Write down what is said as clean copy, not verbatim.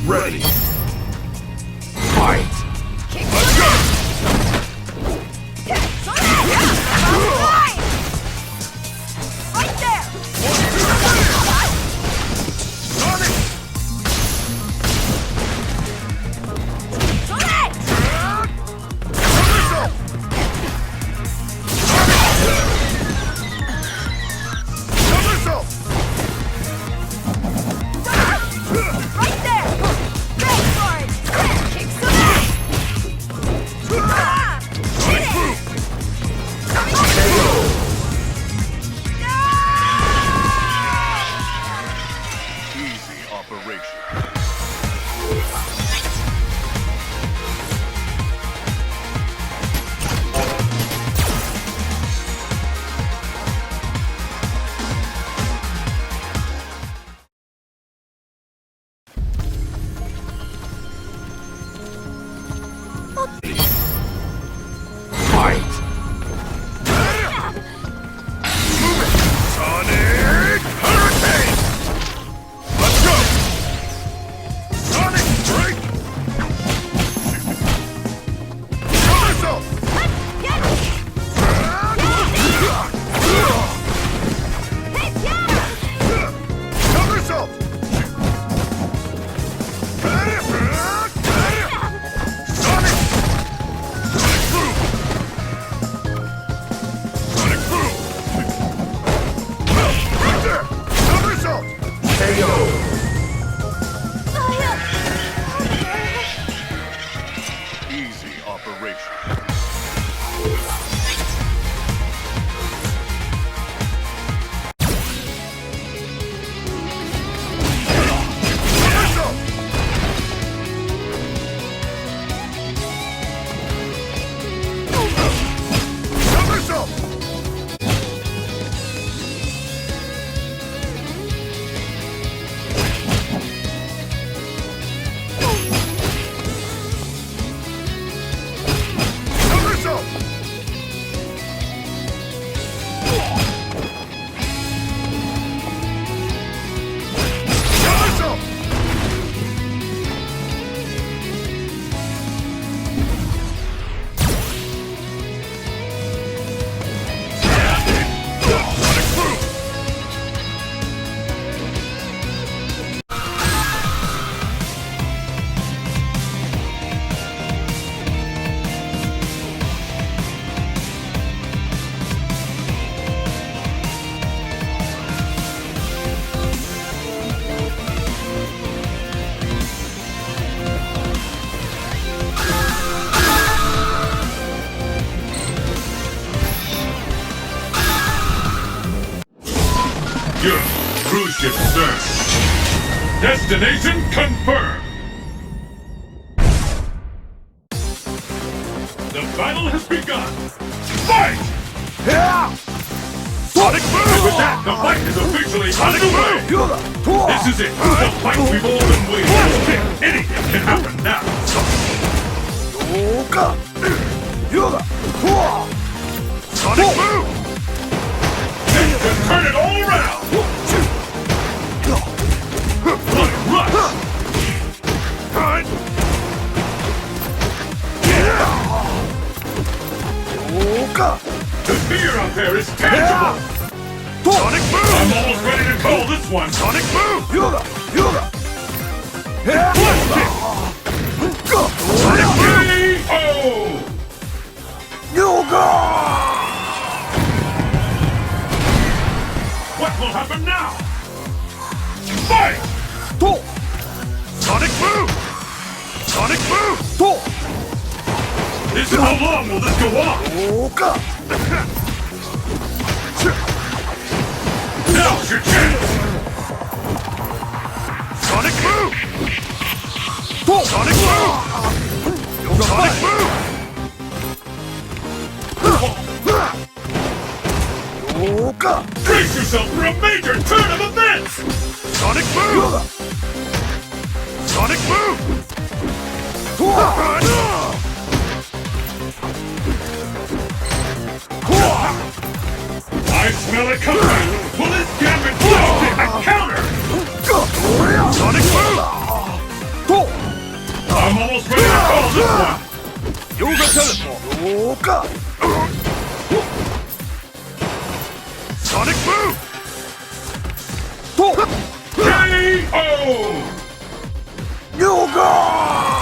Ready. Fight. Let's go. Right there! Sonic. Somersault. Right there! Go for it! Kick some ass! Hit it! Easy operation. Fight. Sonic Hurricane. Let's go. Sonic Drake. Somersault. Get it! Somersault. Sonic. Sonic Boom. Sonic Boom. Right there. Somersault. KO. Easy operation. Somersault. Somersault. Somersault. Somersault. Sonic Boom. Your cruise ship served. Destination confirmed. The battle has begun. Fight! Sonic Boom. With that, the fight is officially underway. This is it. The fight we've all been waiting for. Anything can happen now. Sonic Boom. This can turn it all around. Blood rush. The fear out there is tangible. Sonic I'm Boom. almost ready to call this one. Sonic Boom. Sonic Boom. KO! What will happen now? Fight! Sonic Boom. Sonic Boom. This how long will this go on? Now's your chance! Sonic Boom. Sonic Boom. Sonic Boom. Brace yourself for a major turn of events! Sonic Boom. Sonic Boom. I smell it coming! Will this gambit blow a counter? Sonic Boom. I'm almost ready to call this one. ヨガテレポかソニックブームと KO! ヨガ